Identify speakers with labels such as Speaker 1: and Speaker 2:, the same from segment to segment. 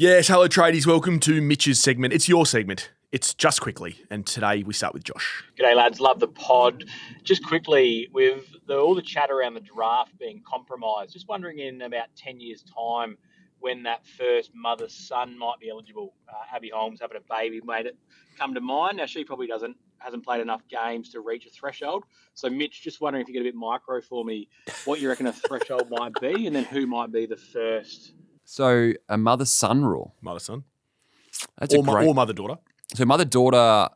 Speaker 1: Yes, hello tradies. Welcome to Mitch's segment. It's your segment. It's Just Quickly. And today we start with Josh.
Speaker 2: G'day, lads. Love the pod. Just quickly, with all the chat around the draft being compromised, just wondering in about 10 years' time when that first mother-son might be eligible. Abby Holmes having a baby made it come to mind. Now, she probably hasn't played enough games to reach a threshold. So, Mitch, just wondering if you get a bit micro for me, what you reckon a threshold might be, and then who might be the first.
Speaker 3: So a mother-son rule.
Speaker 1: Mother-son.
Speaker 3: That's
Speaker 1: or mother-daughter.
Speaker 3: So mother-daughter,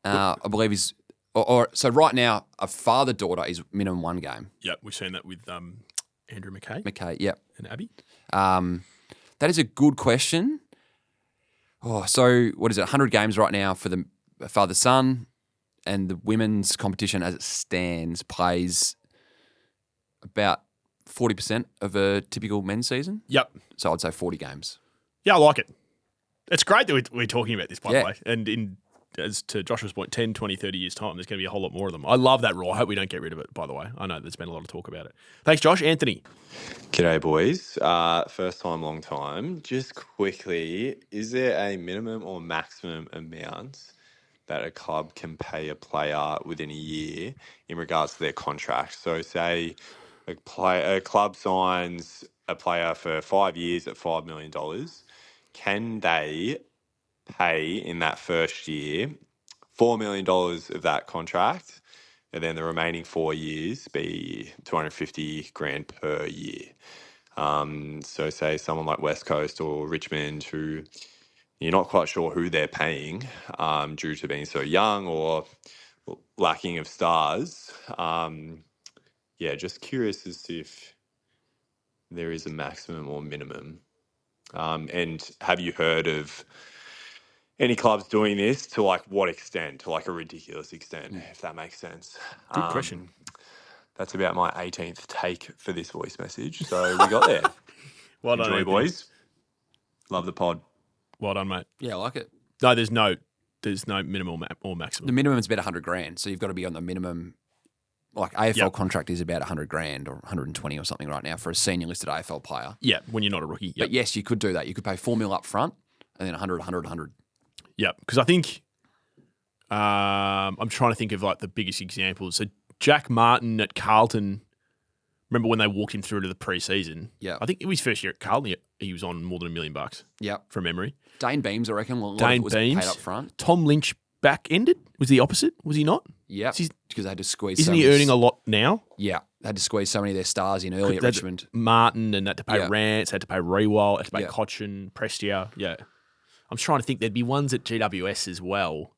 Speaker 3: I believe is, so right now a father-daughter is minimum one game.
Speaker 1: Yep, we've seen that with Andrew
Speaker 3: McKay, yep.
Speaker 1: And Abby.
Speaker 3: That is a good question. Oh, so what is it? 100 games right now for the father-son, and the women's competition as it stands plays about 40% of a typical men's season.
Speaker 1: Yep.
Speaker 3: So I'd say 40 games.
Speaker 1: Yeah, I like it. It's great that we're talking about this, by
Speaker 3: Yeah.
Speaker 1: the way. And as to Joshua's point, 10, 20, 30 years' time, there's going to be a whole lot more of them. I love that rule. I hope we don't get rid of it, by the way. I know there's been a lot of talk about it. Thanks, Josh. Anthony.
Speaker 4: G'day, boys. First time, long time. Just quickly, is there a minimum or maximum amount that a club can pay a player within a year in regards to their contract? So say a club signs a player for 5 years at $5 million. Can they pay in that first year $4 million of that contract, and then the remaining 4 years be 250 grand per year? So say someone like West Coast or Richmond, who you're not quite sure who they're paying due to being so young or lacking of stars. Just curious as to if there is a maximum or minimum. And have you heard of any clubs doing this to like what extent, to like a ridiculous extent, if that makes sense?
Speaker 1: Good question.
Speaker 4: That's about my 18th take for this voice message. So we got there.
Speaker 1: Well done,
Speaker 4: Enjoy,
Speaker 1: Anthony.
Speaker 4: boys. Love the pod.
Speaker 1: Well done, mate.
Speaker 3: Yeah, I like it.
Speaker 1: No, there's no minimum or
Speaker 3: The
Speaker 1: maximum.
Speaker 3: minimum is about 100 grand. So you've got to be on the minimum. Like AFL contract is about 100 grand or 120 or something right now for a senior listed AFL player.
Speaker 1: Yeah, when you're not a rookie. Yep.
Speaker 3: But yes, you could do that. You could pay $4 million up front and then 100.
Speaker 1: Yeah, because I think I'm trying to think of like the biggest examples. So Jack Martin at Carlton, remember when they walked him through to the preseason?
Speaker 3: Yeah.
Speaker 1: I think it was his first year at Carlton. He was on more than $1 million.
Speaker 3: Yeah.
Speaker 1: From memory.
Speaker 3: Dane Beams, I reckon. A lot
Speaker 1: Dane
Speaker 3: of it was
Speaker 1: Beams.
Speaker 3: paid up front.
Speaker 1: Tom Lynch back-ended? Was the opposite? Was he not?
Speaker 3: Yeah. Because they had to squeeze.
Speaker 1: Isn't he earning a lot now?
Speaker 3: Yeah. They had to squeeze so many of their stars in early at Richmond.
Speaker 1: Martin and had to pay
Speaker 3: Yeah.
Speaker 1: Rance, had to pay Rewald, had to pay
Speaker 3: Yeah.
Speaker 1: Cochin, Prestia. Yeah. I'm trying to think there'd be ones at GWS as well.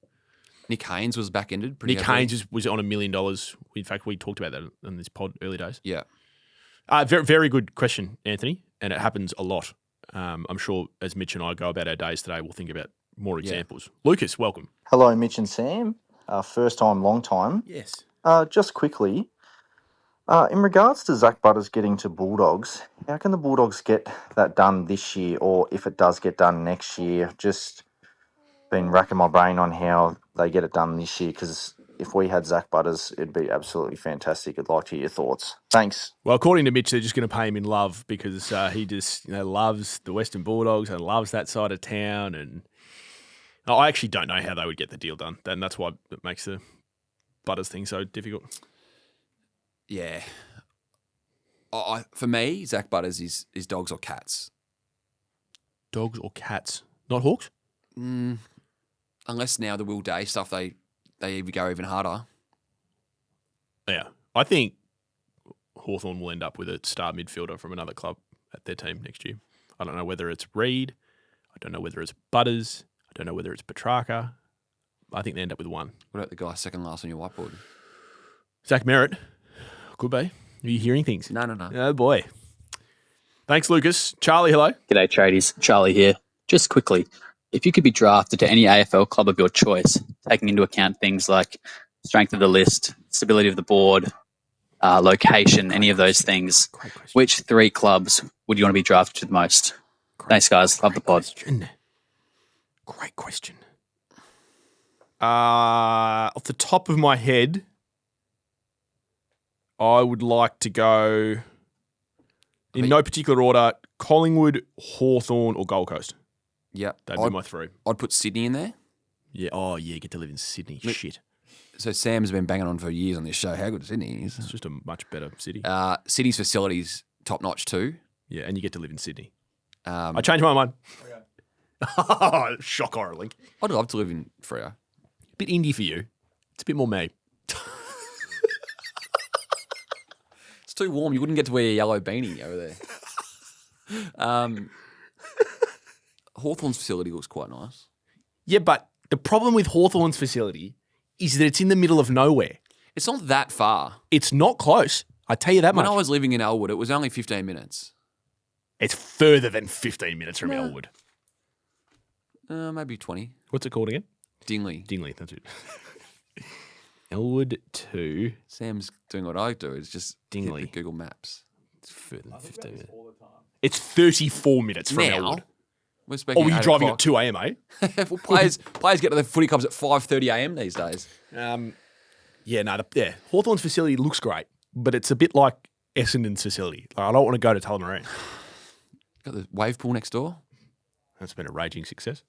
Speaker 3: Nick Haynes was back-ended.
Speaker 1: Nick Haynes was on $1 million. In fact, we talked about that in this pod early days.
Speaker 3: Yeah.
Speaker 1: Very, very good question, Anthony, and it happens a lot. I'm sure as Mitch and I go about our days today, we'll think about more examples. Lucas, welcome.
Speaker 5: Hello, Mitch and Sam. First time, long time.
Speaker 1: Yes.
Speaker 5: Just quickly, in regards to Zack Butters getting to Bulldogs, how can the Bulldogs get that done this year, or if it does get done next year? Just been racking my brain on how they get it done this year, because if we had Zack Butters, it'd be absolutely fantastic. I'd like to hear your thoughts. Thanks.
Speaker 1: Well, according to Mitch, they're just going to pay him in love because he just loves the Western Bulldogs and loves that side of town. And I actually don't know how they would get the deal done. And that's why it makes the Butters thing so difficult.
Speaker 3: Yeah. For me, Zack Butters is dogs or cats.
Speaker 1: Dogs or cats? Not hawks?
Speaker 3: Unless now the Will Day stuff, they even go even harder.
Speaker 1: Yeah. I think Hawthorn will end up with a star midfielder from another club at their team next year. I don't know whether it's Reed. I don't know whether it's Butters. I don't know whether it's Petrarca. I think they end up with one.
Speaker 3: What about the guy second last on your whiteboard?
Speaker 1: Zach Merritt. Could be. Are you hearing things?
Speaker 3: No.
Speaker 1: Oh, boy. Thanks, Lucas. Charlie, hello.
Speaker 6: G'day, tradies. Charlie here. Just quickly, if you could be drafted to any AFL club of your choice, taking into account things like strength of the list, stability of the board, location, any of those things, which three clubs would you want to be drafted to the most? Thanks, guys. Love the pod.
Speaker 1: Great question. Off the top of my head, I would like to go, in no particular order, Collingwood, Hawthorn or Gold Coast.
Speaker 3: Yeah.
Speaker 1: That'd be my 3.
Speaker 3: I'd put Sydney in there.
Speaker 1: Yeah. Oh, yeah. You get to live in Sydney. Shit.
Speaker 3: So Sam's been banging on for years on this show. How good Sydney is.
Speaker 1: It's just a much better city.
Speaker 3: City's facilities top notch too.
Speaker 1: Yeah, and you get to live in Sydney.
Speaker 3: Um,
Speaker 1: I changed my mind. Okay. Shock horror link.
Speaker 3: I'd love to live in Freo.
Speaker 1: Bit indie for you. It's a bit more me.
Speaker 3: It's too warm. You wouldn't get to wear a yellow beanie over there. Hawthorn's facility looks quite nice.
Speaker 1: Yeah, but the problem with Hawthorn's facility is that it's in the middle of nowhere.
Speaker 3: It's not that far.
Speaker 1: It's not close. I tell you that
Speaker 3: When
Speaker 1: much.
Speaker 3: I was living in Elwood, it was only 15 minutes.
Speaker 1: It's further than 15 minutes from Elwood.
Speaker 3: Maybe 20.
Speaker 1: What's it called again?
Speaker 3: Dingley.
Speaker 1: Dingley, that's it. Elwood to
Speaker 3: Sam's doing what I do. Is just
Speaker 1: Dingley.
Speaker 3: hit the Google Maps.
Speaker 1: It's further than 15 minutes. It's 34 minutes from
Speaker 3: Now,
Speaker 1: Elwood.
Speaker 3: we're speaking
Speaker 1: Oh, were you
Speaker 3: 8
Speaker 1: driving
Speaker 3: o'clock.
Speaker 1: at 2 a.m., eh?
Speaker 3: Well, players get to the footy clubs at 5:30 a.m. these days.
Speaker 1: Hawthorn's facility looks great, but it's a bit like Essendon's facility. Like, I don't want to go to Tullamarine.
Speaker 3: Got the wave pool next door.
Speaker 1: That's been a raging success.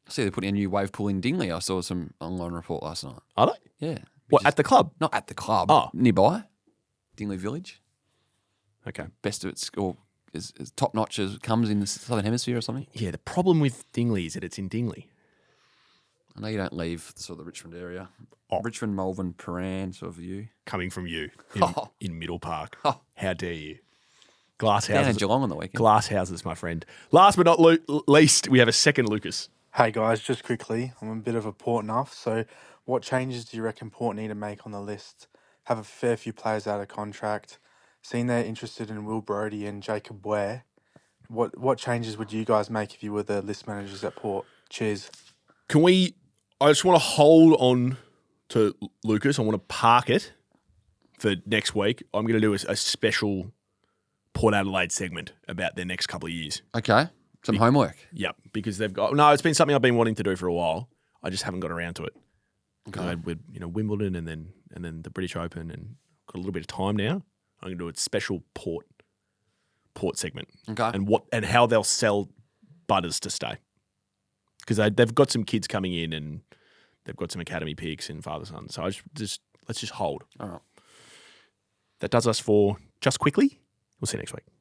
Speaker 3: I see they're putting a new wave pool in Dingley. I saw some online report last night.
Speaker 1: Are they?
Speaker 3: Yeah.
Speaker 1: What, at the club?
Speaker 3: Not at the club.
Speaker 1: Oh.
Speaker 3: Nearby. Dingley Village.
Speaker 1: Okay.
Speaker 3: Best of its, or as top notch as it comes in the Southern Hemisphere or something.
Speaker 1: Yeah, the problem with Dingley is that it's in Dingley.
Speaker 3: I know you don't leave sort of the Richmond area.
Speaker 1: Oh.
Speaker 3: Richmond, Malvern, Paran sort of view.
Speaker 1: Coming from you
Speaker 3: Oh.
Speaker 1: in Middle Park.
Speaker 3: Oh.
Speaker 1: How dare you? Glass
Speaker 3: Down in
Speaker 1: houses.
Speaker 3: Geelong on the weekend.
Speaker 1: Glass houses, my friend. Last but not least, we have a second Lucas.
Speaker 7: Hey guys, just quickly, I'm a bit of a Port nuff, so what changes do you reckon Port need to make on the list? Have a fair few players out of contract. Seen they're interested in Will Brodie and Jacob Ware. What changes would you guys make if you were the list managers at Port? Cheers.
Speaker 1: I just want to hold on to Lucas. I want to park it for next week. I'm going to do a special Port Adelaide segment about their next couple of years.
Speaker 3: Okay. Some homework.
Speaker 1: Yep, because they've got it's been something I've been wanting to do for a while. I just haven't got around to it.
Speaker 3: Okay.
Speaker 1: With Wimbledon and then the British Open, and got a little bit of time now. I'm going to do a special Port segment.
Speaker 3: Okay.
Speaker 1: And how they'll sell Butters to stay, because they've got some kids coming in and they've got some academy picks and father son. So let's just hold.
Speaker 3: All right.
Speaker 1: That does us for Just Quickly. We'll see you next week.